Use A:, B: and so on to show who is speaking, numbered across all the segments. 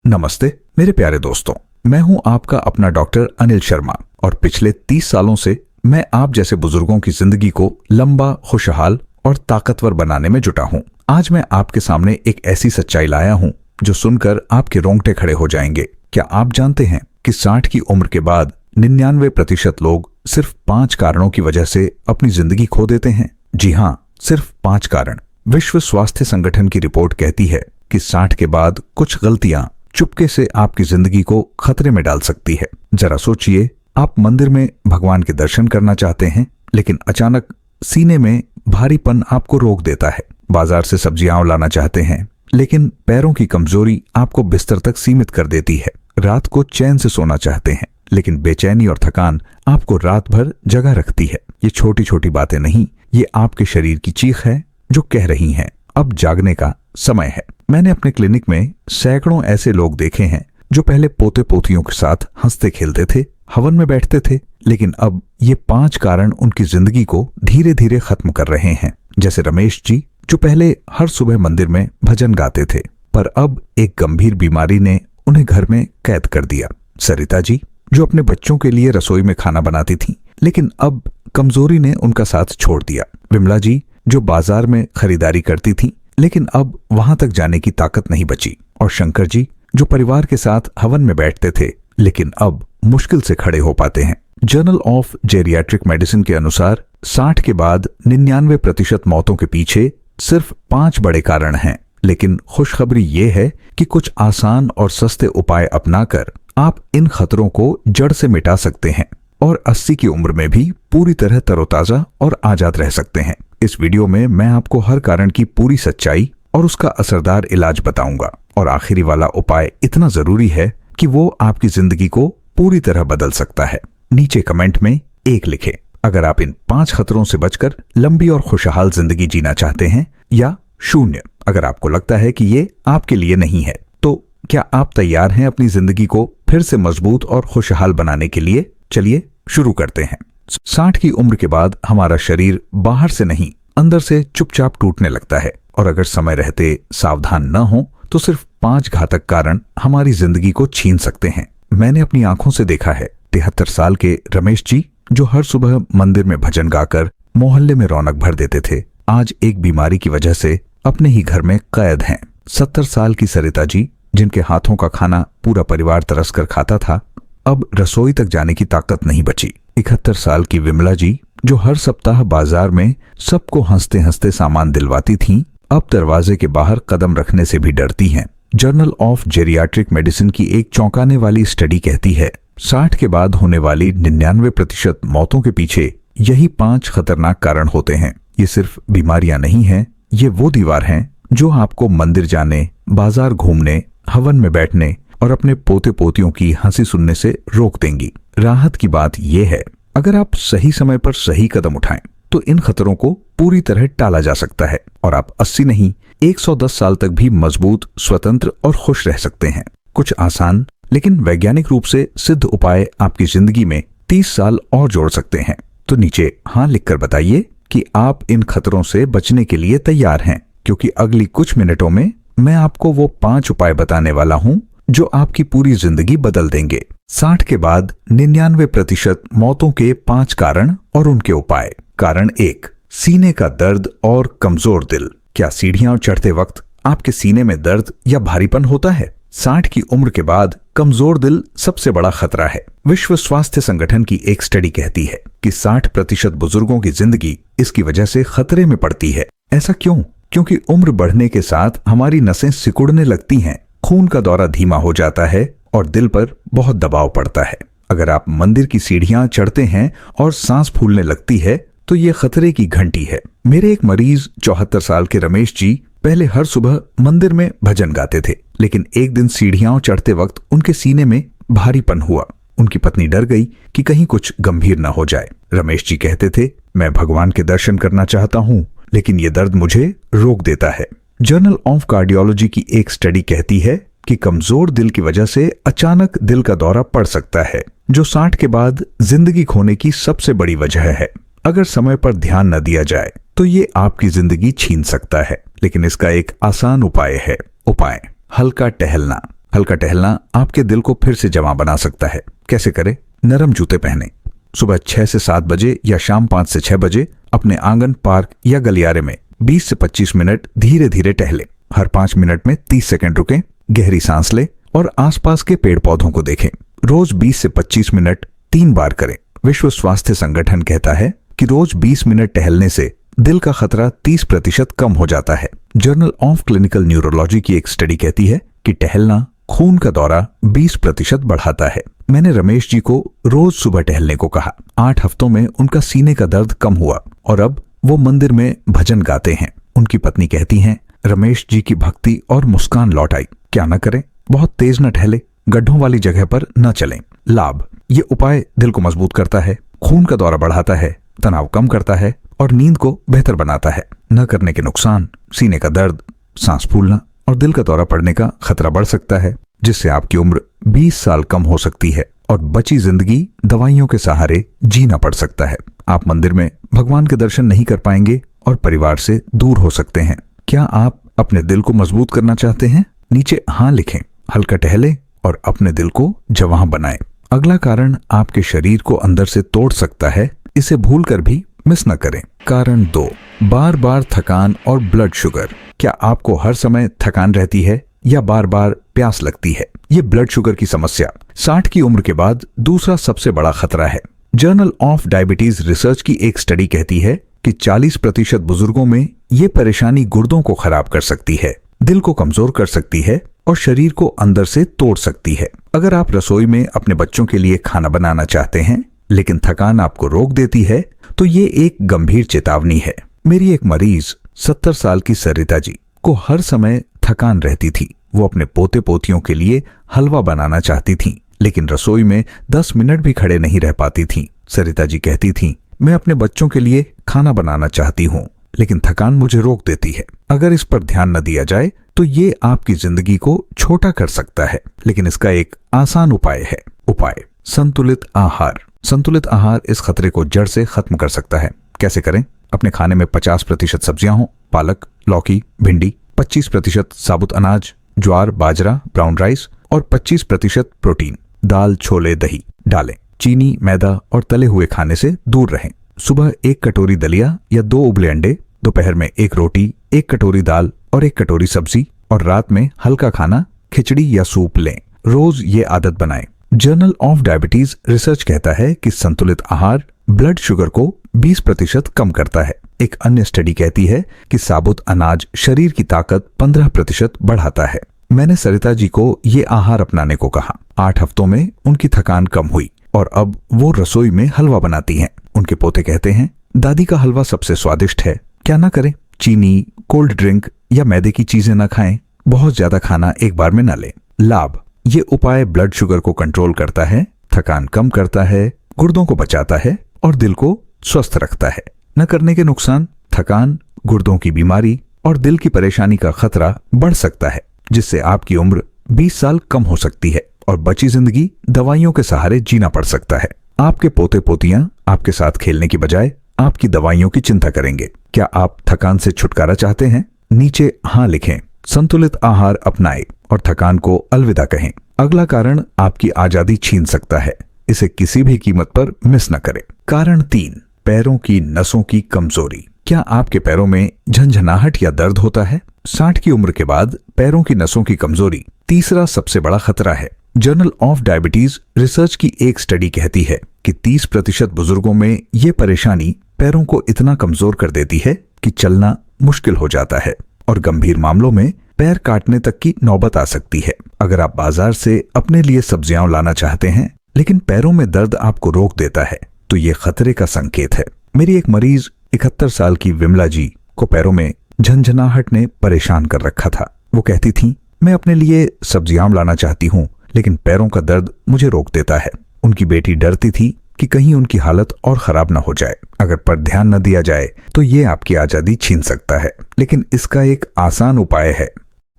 A: नमस्ते मेरे प्यारे दोस्तों, मैं हूं आपका अपना डॉक्टर अनिल शर्मा और पिछले 30 सालों से मैं आप जैसे बुजुर्गों की जिंदगी को लंबा, खुशहाल और ताकतवर बनाने में जुटा हूं। आज मैं आपके सामने एक ऐसी सच्चाई लाया हूं जो सुनकर आपके रोंगटे खड़े हो जाएंगे। क्या आप जानते हैं कि 60 की उम्र के बाद 99% लोग सिर्फ 5 कारणों की वजह से अपनी जिंदगी खो देते हैं? जी हाँ, सिर्फ 5 कारण। विश्व स्वास्थ्य संगठन की रिपोर्ट कहती है कि 60 के बाद कुछ गलतियां चुपके से आपकी जिंदगी को खतरे में डाल सकती है। जरा सोचिए, आप मंदिर में भगवान के दर्शन करना चाहते हैं, लेकिन अचानक सीने में भारीपन आपको रोक देता है। बाजार से सब्जियां लाना चाहते हैं, लेकिन पैरों की कमजोरी आपको बिस्तर तक सीमित कर देती है। रात को चैन से सोना चाहते हैं, लेकिन बेचैनी और थकान आपको रात भर जगा रखती है। ये छोटी छोटी बातें नहीं, ये आपके शरीर की चीख है जो कह रही है अब जागने का समय है। मैंने अपने क्लिनिक में सैकड़ों ऐसे लोग देखे हैं जो पहले पोते पोतियों के साथ हंसते खेलते थे, हवन में बैठते थे, लेकिन अब ये 5 कारण उनकी जिंदगी को धीरे धीरे खत्म कर रहे हैं। जैसे रमेश जी, जो पहले हर सुबह मंदिर में भजन गाते थे, पर अब एक गंभीर बीमारी ने उन्हें घर में कैद कर दिया। सरिता जी, जो अपने बच्चों के लिए रसोई में खाना बनाती थीं, लेकिन अब कमजोरी ने उनका साथ छोड़ दिया। विमला जी, जो बाजार में खरीदारी करती थीं, लेकिन अब वहां तक जाने की ताकत नहीं बची। और शंकर जी, जो परिवार के साथ हवन में बैठते थे, लेकिन अब मुश्किल से खड़े हो पाते हैं। जर्नल ऑफ जेरियाट्रिक मेडिसिन के अनुसार 60 के बाद 99% मौतों के पीछे सिर्फ 5 बड़े कारण हैं। लेकिन खुशखबरी ये है कि कुछ आसान और सस्ते उपाय अपनाकर आप इन खतरों को जड़ से मिटा सकते हैं और 80 की उम्र में भी पूरी तरह तरोताजा और आजाद रह सकते हैं। इस वीडियो में मैं आपको हर कारण की पूरी सच्चाई और उसका असरदार इलाज बताऊंगा। और आखिरी वाला उपाय इतना जरूरी है कि वो आपकी जिंदगी को पूरी तरह बदल सकता है। नीचे कमेंट में 1 लिखें अगर आप इन 5 खतरों से बचकर लंबी और खुशहाल जिंदगी जीना चाहते हैं, या 0 अगर आपको लगता है कि ये आपके लिए नहीं है। तो क्या आप तैयार हैं अपनी जिंदगी को फिर से मजबूत और खुशहाल बनाने के लिए? चलिए शुरू करते हैं। 60 की उम्र के बाद हमारा शरीर बाहर से नहीं, अंदर से चुपचाप टूटने लगता है, और अगर समय रहते सावधान न हो तो सिर्फ 5 घातक कारण हमारी जिंदगी को छीन सकते हैं। मैंने अपनी आंखों से देखा है। 73 साल के रमेश जी, जो हर सुबह मंदिर में भजन गाकर मोहल्ले में रौनक भर देते थे, आज एक बीमारी की वजह से अपने ही घर में कैद हैं। 70 साल की सरिता जी, जिनके हाथों का खाना पूरा परिवार तरस कर खाता था, अब रसोई तक जाने की ताकत नहीं बची। 71 साल की विमला जी, जो हर सप्ताह बाजार में सबको हंसते हंसते सामान दिलवाती थीं, अब दरवाजे के बाहर कदम रखने से भी डरती हैं। जर्नल ऑफ जेरियाट्रिक मेडिसिन की एक चौंकाने वाली स्टडी कहती है 60 के बाद होने वाली 99% मौतों के पीछे यही 5 खतरनाक कारण होते हैं। ये सिर्फ बीमारियां नहीं हैं, ये वो दीवार हैं जो आपको मंदिर जाने, बाजार घूमने, हवन में बैठने और अपने पोते पोतियों की हंसी सुनने से रोक देंगी। राहत की बात यह है, अगर आप सही समय पर सही कदम उठाएं तो इन खतरों को पूरी तरह टाला जा सकता है और आप 80 नहीं 110 साल तक भी मजबूत, स्वतंत्र और खुश रह सकते हैं। कुछ आसान लेकिन वैज्ञानिक रूप से सिद्ध उपाय आपकी जिंदगी में 30 साल और जोड़ सकते हैं। तो नीचे हाँ लिखकर बताइए कि आप इन खतरों से बचने के लिए तैयार हैं, क्योंकि अगली कुछ मिनटों में मैं आपको वो 5 उपाय बताने वाला हूं जो आपकी पूरी जिंदगी बदल देंगे। 60 के बाद 99% मौतों के 5 कारण और उनके उपाय। कारण 1, सीने का दर्द और कमजोर दिल। क्या सीढ़ियां चढ़ते वक्त आपके सीने में दर्द या भारीपन होता है? 60 की उम्र के बाद कमजोर दिल सबसे बड़ा खतरा है। विश्व स्वास्थ्य संगठन की एक स्टडी कहती है कि 60% बुजुर्गों की जिंदगी इसकी वजह से खतरे में पड़ती है। ऐसा क्यों? क्योंकि उम्र बढ़ने के साथ हमारी नसें सिकुड़ने लगती हैं, खून का दौरा धीमा हो जाता है और दिल पर बहुत दबाव पड़ता है। अगर आप मंदिर की सीढ़ियां चढ़ते हैं और सांस फूलने लगती है तो ये खतरे की घंटी है। मेरे एक मरीज 74 साल के रमेश जी पहले हर सुबह मंदिर में भजन गाते थे, लेकिन एक दिन सीढ़ियां चढ़ते वक्त उनके सीने में भारीपन हुआ। उनकी पत्नी डर गई कि कहीं कुछ गंभीर न हो जाए। रमेश जी कहते थे, मैं भगवान के दर्शन करना चाहता हूँ, लेकिन ये दर्द मुझे रोक देता है। जर्नल ऑफ कार्डियोलॉजी की एक स्टडी कहती है कि कमजोर दिल की वजह से अचानक दिल का दौरा पड़ सकता है, जो 60 के बाद जिंदगी खोने की सबसे बड़ी वजह है। अगर समय पर ध्यान न दिया जाए तो ये आपकी जिंदगी छीन सकता है, लेकिन इसका एक आसान उपाय है। उपाय: हल्का टहलना। हल्का टहलना आपके दिल को फिर से जवां बना सकता है। कैसे करें? नरम जूते पहने। सुबह 6 से 7 बजे या शाम 5 से 6 बजे अपने आंगन, पार्क या गलियारे में 20 से 25 मिनट धीरे धीरे टहलें। हर 5 मिनट में 30 सेकंड रुकें, गहरी सांस लें और आसपास के पेड़ पौधों को देखें। रोज 20 से 25 मिनट 3 बार करें। विश्व स्वास्थ्य संगठन कहता है कि रोज 20 मिनट टहलने से दिल का खतरा 30% कम हो जाता है। जर्नल ऑफ क्लिनिकल न्यूरोलॉजी की एक स्टडी कहती है कि टहलना खून का दौरा 20% बढ़ाता है। मैंने रमेश जी को रोज सुबह टहलने को कहा। 8 हफ्तों में उनका सीने का दर्द कम हुआ और अब वो मंदिर में भजन गाते हैं। उनकी पत्नी कहती हैं, रमेश जी की भक्ति और मुस्कान लौट आई। क्या न करें? बहुत तेज न टहले, गड्ढों वाली जगह पर न चलें। लाभ: ये उपाय दिल को मजबूत करता है, खून का दौरा बढ़ाता है, तनाव कम करता है और नींद को बेहतर बनाता है। न करने के नुकसान: सीने का दर्द, सांस फूलना और दिल का दौरा पड़ने का खतरा बढ़ सकता है, जिससे आपकी उम्र 20 साल कम हो सकती है और बची जिंदगी दवाइयों के सहारे जीना पड़ सकता है। आप मंदिर में भगवान के दर्शन नहीं कर पाएंगे और परिवार से दूर हो सकते हैं। क्या आप अपने दिल को मजबूत करना चाहते हैं? नीचे हाँ लिखें। हल्का टहलें और अपने दिल को जवां बनाएं। अगला कारण आपके शरीर को अंदर से तोड़ सकता है, इसे भूलकर भी मिस न करें। कारण 2, बार बार थकान और ब्लड शुगर। क्या आपको हर समय थकान रहती है या बार बार प्यास लगती है? ये ब्लड शुगर की समस्या 60 की उम्र के बाद दूसरा सबसे बड़ा खतरा है। जर्नल ऑफ डायबिटीज रिसर्च की एक स्टडी कहती है कि 40% बुजुर्गों में ये परेशानी गुर्दों को खराब कर सकती है, दिल को कमजोर कर सकती है और शरीर को अंदर से तोड़ सकती है। अगर आप रसोई में अपने बच्चों के लिए खाना बनाना चाहते हैं लेकिन थकान आपको रोक देती है, तो ये एक गंभीर चेतावनी है। मेरी एक मरीज 70 साल की सरिता जी को हर समय थकान रहती थी। वो अपने पोते पोतियों के लिए हलवा बनाना चाहती थी, लेकिन रसोई में 10 मिनट भी खड़े नहीं रह पाती थी। सरिता जी कहती थी, मैं अपने बच्चों के लिए खाना बनाना चाहती हूँ, लेकिन थकान मुझे रोक देती है। अगर इस पर ध्यान न दिया जाए तो ये आपकी जिंदगी को छोटा कर सकता है, लेकिन इसका एक आसान उपाय है। उपाय: संतुलित आहार। संतुलित आहार इस खतरे को जड़ से खत्म कर सकता है। कैसे करें? अपने खाने में 50% सब्जियां हों, पालक, लौकी, भिंडी, 25% साबुत अनाज, ज्वार, बाजरा, ब्राउन राइस और 25% प्रोटीन, दाल, छोले, दही डालें। चीनी, मैदा और तले हुए खाने से दूर रहें। सुबह 1 कटोरी दलिया या 2 उबले अंडे, दोपहर में 1 रोटी, 1 कटोरी दाल और 1 कटोरी सब्जी और रात में हल्का खाना, खिचड़ी या सूप लें। रोज ये आदत बनाएं। जर्नल ऑफ डायबिटीज रिसर्च कहता है कि संतुलित आहार ब्लड शुगर को 20% कम करता है। एक अन्य स्टडी कहती है कि साबुत अनाज शरीर की ताकत 15% बढ़ाता है। मैंने सरिता जी को ये आहार अपनाने को कहा। 8 हफ्तों में उनकी थकान कम हुई और अब वो रसोई में हलवा बनाती हैं। उनके पोते कहते हैं, दादी का हलवा सबसे स्वादिष्ट है। क्या ना करें? चीनी, कोल्ड ड्रिंक या मैदे की चीजें न खाएं। बहुत ज्यादा खाना एक बार में न लें। लाभ: ये उपाय ब्लड शुगर को कंट्रोल करता है, थकान कम करता है, गुर्दों को बचाता है और दिल को स्वस्थ रखता है। न करने के नुकसान: थकान, गुर्दों की बीमारी और दिल की परेशानी का खतरा बढ़ सकता है, जिससे आपकी उम्र 20 साल कम हो सकती है और बची जिंदगी दवाइयों के सहारे जीना पड़ सकता है। आपके पोते पोतियां आपके साथ खेलने की बजाय आपकी दवाइयों की चिंता करेंगे। क्या आप थकान से छुटकारा चाहते हैं? नीचे हाँ लिखें। संतुलित आहार अपनाएं और थकान को अलविदा कहें। अगला कारण आपकी आजादी छीन सकता है, इसे किसी भी कीमत पर मिस न करें। कारण 3, पैरों की नसों की कमजोरी। क्या आपके पैरों में झंझनाहट या दर्द होता है? 60 की उम्र के बाद पैरों की नसों की कमजोरी तीसरा सबसे बड़ा खतरा है। जर्नल ऑफ डायबिटीज रिसर्च की एक स्टडी कहती है कि 30% बुजुर्गों में ये परेशानी पैरों को इतना कमजोर कर देती है कि चलना मुश्किल हो जाता है और गंभीर मामलों में पैर काटने तक की नौबत आ सकती है। अगर आप बाजार से अपने लिए सब्जियां लाना चाहते हैं लेकिन पैरों में दर्द आपको रोक देता है, तो ये खतरे का संकेत है। मेरी एक मरीज 71 साल की विमला जी को पैरों में झंझनाहट ने परेशान कर रखा था। वो कहती थीं, मैं अपने लिए सब्जियां लाना चाहती हूँ लेकिन पैरों का दर्द मुझे रोक देता है। उनकी बेटी डरती थी कि कहीं उनकी हालत और खराब न हो जाए। अगर पर ध्यान न दिया जाए तो ये आपकी आजादी छीन सकता है, लेकिन इसका एक आसान उपाय है।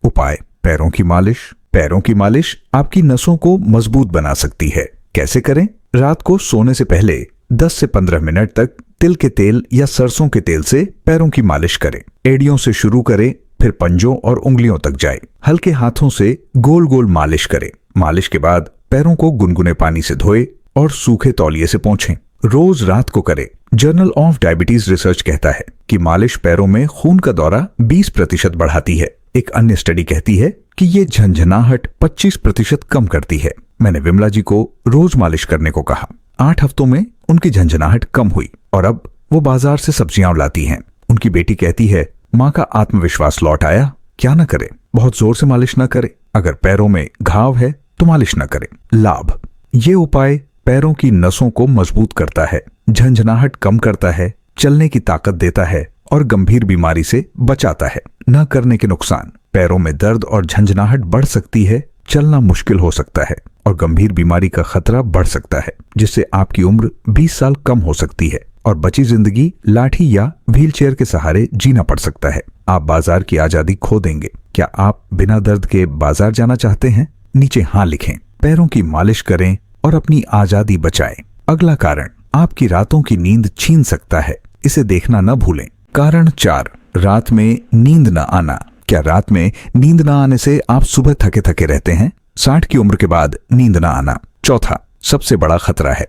A: उपाय: पैरों की मालिश। पैरों की मालिश आपकी नसों को मजबूत बना सकती है। कैसे करें? रात को सोने से पहले 10 से 15 मिनट तक तिल के तेल या सरसों के तेल से पैरों की मालिश करें। एड़ियों से शुरू करें फिर पंजों और उंगलियों तक जाए। हल्के हाथों से गोल गोल मालिश करें। मालिश के बाद पैरों को गुनगुने पानी से धोए और सूखे तौलिए से पोंछें। रोज रात को करें। जर्नल ऑफ डायबिटीज रिसर्च कहता है कि मालिश पैरों में खून का दौरा 20% बढ़ाती है। एक अन्य स्टडी कहती है कि ये झंझनाहट 25% कम करती है। मैंने विमला जी को रोज मालिश करने को कहा। 8 हफ्तों में उनकी झंझनाहट कम हुई और अब वो बाजार से सब्जियां लाती हैं। उनकी बेटी कहती है, माँ का आत्मविश्वास लौट आया। क्या न करे? बहुत जोर से मालिश न करे। अगर पैरों में घाव है तो मालिश न करें। लाभ: ये उपाय पैरों की नसों को मजबूत करता है, झंझनाहट कम करता है, चलने की ताकत देता है और गंभीर बीमारी से बचाता है। न करने के नुकसान: पैरों में दर्द और झंझनाहट बढ़ सकती है, चलना मुश्किल हो सकता है और गंभीर बीमारी का खतरा बढ़ सकता है, जिससे आपकी उम्र 20 साल कम हो सकती है और बची जिंदगी लाठी या व्हीलचेयर के सहारे जीना पड़ सकता है। आप बाजार की आजादी खो देंगे। क्या आप बिना दर्द के बाजार जाना चाहते हैं? नीचे हाँ लिखें। पैरों की मालिश करें और अपनी आजादी बचाएं। अगला कारण आपकी रातों की नींद छीन सकता है। इसे देखना न भूलें। कारण 4, रात में नींद न आना। क्या रात में नींद न आने से आप सुबह थके थके रहते हैं? 60 की उम्र के बाद नींद न आना चौथा सबसे बड़ा खतरा है।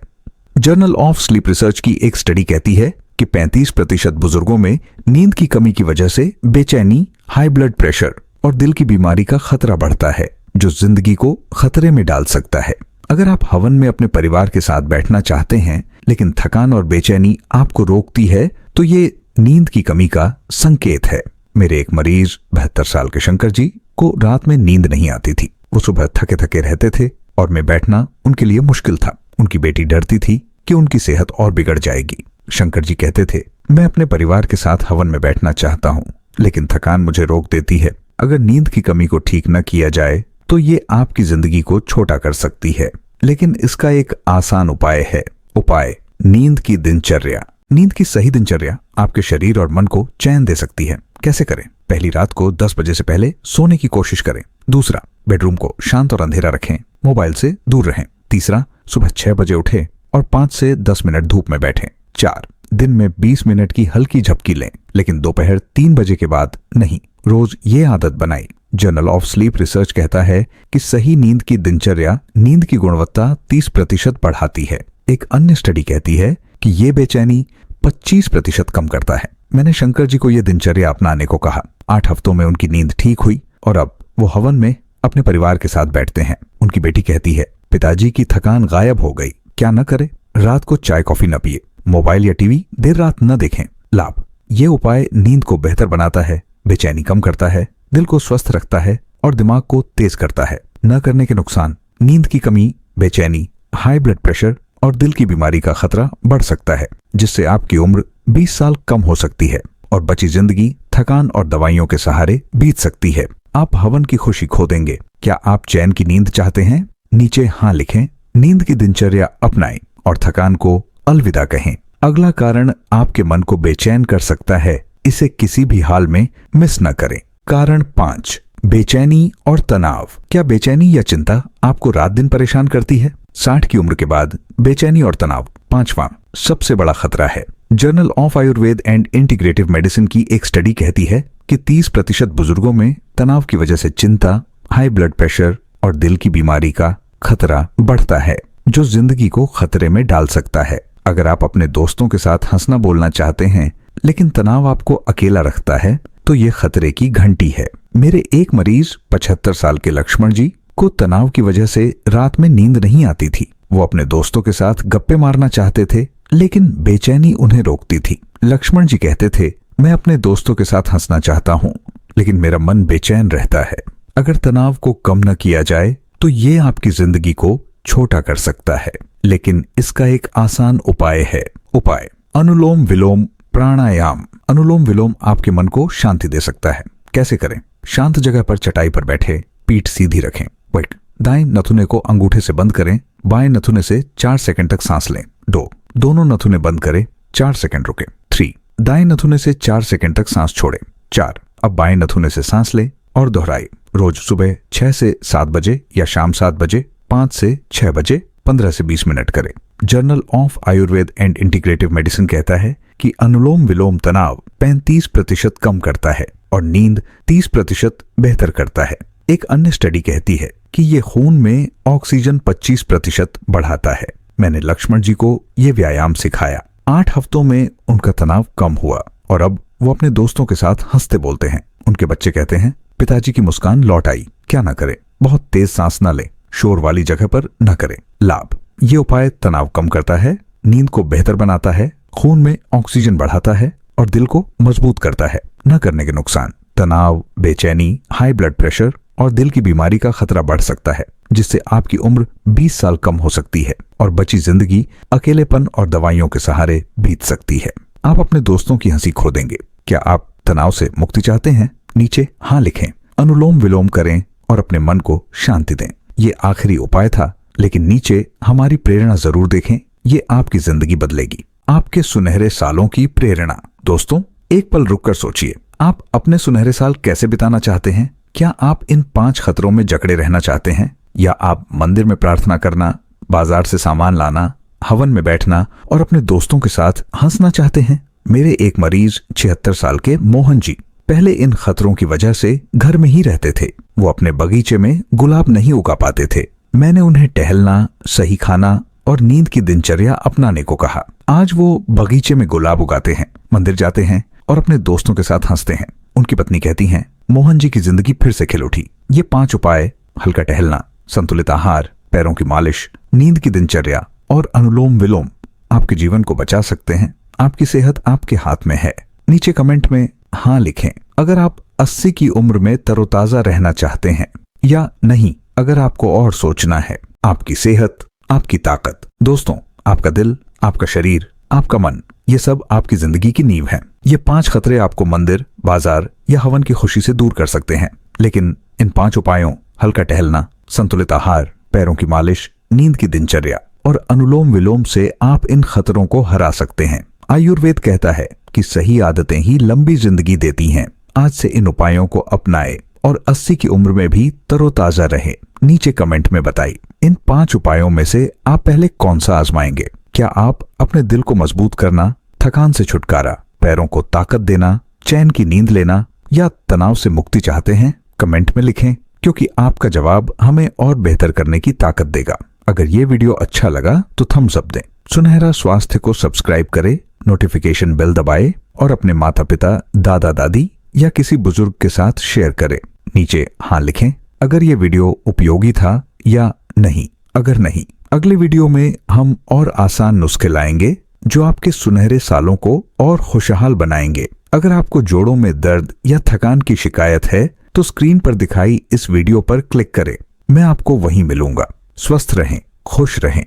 A: जर्नल ऑफ स्लीप रिसर्च की एक स्टडी कहती है कि 35% बुजुर्गों में नींद की कमी की वजह से बेचैनी, हाई ब्लड प्रेशर और दिल की बीमारी का खतरा बढ़ता है, जो जिंदगी को खतरे में डाल सकता है। अगर आप हवन में अपने परिवार के साथ बैठना चाहते हैं लेकिन थकान और बेचैनी आपको रोकती है, तो ये नींद की कमी का संकेत है। मेरे एक मरीज 72 साल के शंकर जी को रात में नींद नहीं आती थी। वो सुबह थके थके रहते थे और में बैठना उनके लिए मुश्किल था। उनकी बेटी डरती थी कि उनकी सेहत और बिगड़ जाएगी। शंकर जी कहते थे, मैं अपने परिवार के साथ हवन में बैठना चाहता हूँ, लेकिन थकान मुझे रोक देती है। अगर नींद की कमी को ठीक न किया जाए तो ये आपकी जिंदगी को छोटा कर सकती है, लेकिन इसका एक आसान उपाय है। उपाय: नींद की दिनचर्या। नींद की सही दिनचर्या आपके शरीर और मन को चैन दे सकती है। कैसे करें? पहली रात को 10 बजे से पहले सोने की कोशिश करें। दूसरा, बेडरूम को शांत और अंधेरा रखें, मोबाइल से दूर रहें। तीसरा, सुबह 6 बजे उठें और 5 से 10 मिनट धूप में बैठें। 4, दिन में 20 मिनट की हल्की झपकी लें, लेकिन दोपहर 3 बजे के बाद नहीं। रोज ये आदत बनाएं। जर्नल ऑफ स्लीप रिसर्च कहता है कि सही नींद की दिनचर्या नींद की गुणवत्ता 30% बढ़ाती है। एक अन्य स्टडी कहती है कि ये बेचैनी 25% कम करता है। मैंने शंकर जी को यह दिनचर्या अपनाने को कहा। 8 हफ्तों में उनकी नींद ठीक हुई और अब वो हवन में अपने परिवार के साथ बैठते हैं। उनकी बेटी कहती है, पिताजी की थकान गायब हो गई। क्या न करे? रात को चाय कॉफी न पिए, मोबाइल या टीवी देर रात न देखें। लाभ: ये उपाय नींद को बेहतर बनाता है, बेचैनी कम करता है, दिल को स्वस्थ रखता है और दिमाग को तेज करता है। न करने के नुकसान: नींद की कमी, बेचैनी, हाई ब्लड प्रेशर और दिल की बीमारी का खतरा बढ़ सकता है, जिससे आपकी उम्र 20 साल कम हो सकती है और बची जिंदगी थकान और दवाइयों के सहारे बीत सकती है। आप हवन की खुशी खो देंगे। क्या आप चैन की नींद चाहते हैं? नीचे हाँ लिखें। नींद की दिनचर्या अपनाएं और थकान को अलविदा कहें। अगला कारण आपके मन को बेचैन कर सकता है, इसे किसी भी हाल में मिस न करें। कारण 5, बेचैनी और तनाव। क्या बेचैनी या चिंता आपको रात दिन परेशान करती है? 60 की उम्र के बाद बेचैनी और तनाव 5वां सबसे बड़ा खतरा है। Journal of Ayurveda and integrative medicine की एक स्टडी कहती है कि 30% बुजुर्गों में तनाव की वजह से चिंता, हाई ब्लड प्रेशर और दिल की बीमारी का खतरा बढ़ता है, जो जिंदगी को खतरे में डाल सकता है। अगर आप अपने दोस्तों के साथ हंसना बोलना चाहते हैं लेकिन तनाव आपको अकेला रखता है, तो ये खतरे की घंटी है। मेरे एक मरीज 75 साल के लक्ष्मण जी को तनाव की वजह से रात में नींद नहीं आती थी। वो अपने दोस्तों के साथ गप्पे मारना चाहते थे, लेकिन बेचैनी उन्हें रोकती थी। लक्ष्मण जी कहते थे, मैं अपने दोस्तों के साथ हंसना चाहता हूँ, लेकिन मेरा मन बेचैन रहता है। अगर तनाव को कम न किया जाए तो ये आपकी जिंदगी को छोटा कर सकता है, लेकिन इसका एक आसान उपाय है। उपाय: अनुलोम विलोम प्राणायाम। अनुलोम विलोम आपके मन को शांति दे सकता है। कैसे करें? शांत जगह पर चटाई पर बैठे, पीठ सीधी रखें। वेट, दाएं नथुने को अंगूठे से बंद करें, बाएं नथुने से 4 सेकंड तक सांस लें। 2, दोनों नथुने बंद करें, 4 सेकंड रुकें। 3, दाएं नथुने से 4 सेकंड तक सांस छोड़ें। 4, अब बाएं नथुने से सांस लें और दोहराएं। रोज सुबह 6 से 7 बजे या शाम 7 बजे, 5 से 6 बजे 15 से 20 मिनट करें। Journal of Ayurveda and integrative medicine कहता है कि अनुलोम विलोम तनाव 35% कम करता है। और नींद 30% बेहतर करता है। एक अन्य स्टडी कहती है कि ये खून में ऑक्सीजन 25% बढ़ाता है। मैंने लक्ष्मण जी को ये व्यायाम सिखाया। 8 हफ्तों में उनका तनाव कम हुआ और अब वो अपने दोस्तों के साथ हंसते बोलते हैं। उनके बच्चे कहते हैं, पिताजी की मुस्कान लौट आई। क्या ना करे, बहुत तेज सांस न ले, शोर वाली जगह पर न करे। लाभ, ये उपाय तनाव कम करता है, नींद को बेहतर बनाता है, खून में ऑक्सीजन बढ़ाता है और दिल को मजबूत करता है। न करने के नुकसान, तनाव, बेचैनी, हाई ब्लड प्रेशर और दिल की बीमारी का खतरा बढ़ सकता है, जिससे आपकी उम्र 20 साल कम हो सकती है और बची जिंदगी अकेलेपन और दवाइयों के सहारे बीत सकती है। आप अपने दोस्तों की हंसी खो देंगे। क्या आप तनाव से मुक्ति चाहते हैं? नीचे हाँ लिखें। अनुलोम विलोम करें और अपने मन को शांति दें। ये आखिरी उपाय था, लेकिन नीचे हमारी प्रेरणा जरूर देखें। ये आपकी जिंदगी बदलेगी। आपके सुनहरे सालों की प्रेरणा। दोस्तों, एक पल रुककर सोचिए, आप अपने सुनहरे साल कैसे बिताना चाहते हैं? क्या आप इन 5 खतरों में जकड़े रहना चाहते हैं, या आप मंदिर में प्रार्थना करना, बाजार से सामान लाना, हवन में बैठना और अपने दोस्तों के साथ हंसना चाहते हैं? मेरे एक मरीज 76 साल के मोहन जी पहले इन खतरों की वजह से घर में ही रहते थे। वो अपने बगीचे में गुलाब नहीं उगा पाते थे। मैंने उन्हें टहलना, सही खाना और नींद की दिनचर्या अपनाने को कहा। आज वो बगीचे में गुलाब उगाते हैं, मंदिर जाते हैं और अपने दोस्तों के साथ हंसते हैं। उनकी पत्नी कहती हैं, मोहन जी की जिंदगी फिर से खिल उठी। ये 5 उपाय, हल्का टहलना, संतुलित आहार, पैरों की मालिश, नींद की दिनचर्या और अनुलोम विलोम आपके जीवन को बचा सकते हैं। आपकी सेहत आपके हाथ में है। नीचे कमेंट में हाँ लिखें अगर आप 80 की उम्र में तरोताजा रहना चाहते हैं, या नहीं अगर आपको और सोचना है। आपकी सेहत, आपकी ताकत। दोस्तों, आपका दिल, आपका शरीर, आपका मन, ये सब आपकी जिंदगी की नींव है। ये 5 खतरे आपको मंदिर, बाजार या हवन की खुशी से दूर कर सकते हैं, लेकिन इन 5 उपायों, हल्का टहलना, संतुलित आहार, पैरों की मालिश, नींद की दिनचर्या और अनुलोम विलोम से आप इन खतरों को हरा सकते हैं। आयुर्वेद कहता है कि सही आदतें ही लंबी जिंदगी देती हैं। आज से इन उपायों को अपनाएं और 80 की उम्र में भी तरोताजा रहें। नीचे कमेंट में बताइए, इन 5 उपायों में से आप पहले कौन सा आजमाएंगे? क्या आप अपने दिल को मजबूत करना, थकान से छुटकारा, पैरों को ताकत देना, चैन की नींद लेना या तनाव से मुक्ति चाहते हैं? कमेंट में लिखें, क्योंकि आपका जवाब हमें और बेहतर करने की ताकत देगा। अगर ये वीडियो अच्छा लगा तो थम्स अप दें। सुनहरा स्वास्थ्य को सब्सक्राइब करें, नोटिफिकेशन बेल दबाएं और अपने माता पिता, दादा दादी या किसी बुजुर्ग के साथ शेयर करें। नीचे हाँ लिखें अगर ये वीडियो उपयोगी था, या नहीं अगर नहीं। अगले वीडियो में हम और आसान नुस्खे लाएंगे जो आपके सुनहरे सालों को और खुशहाल बनाएंगे। अगर आपको जोड़ों में दर्द या थकान की शिकायत है तो स्क्रीन पर दिखाई इस वीडियो पर क्लिक करें। मैं आपको वहीं मिलूंगा। स्वस्थ रहें, खुश रहें।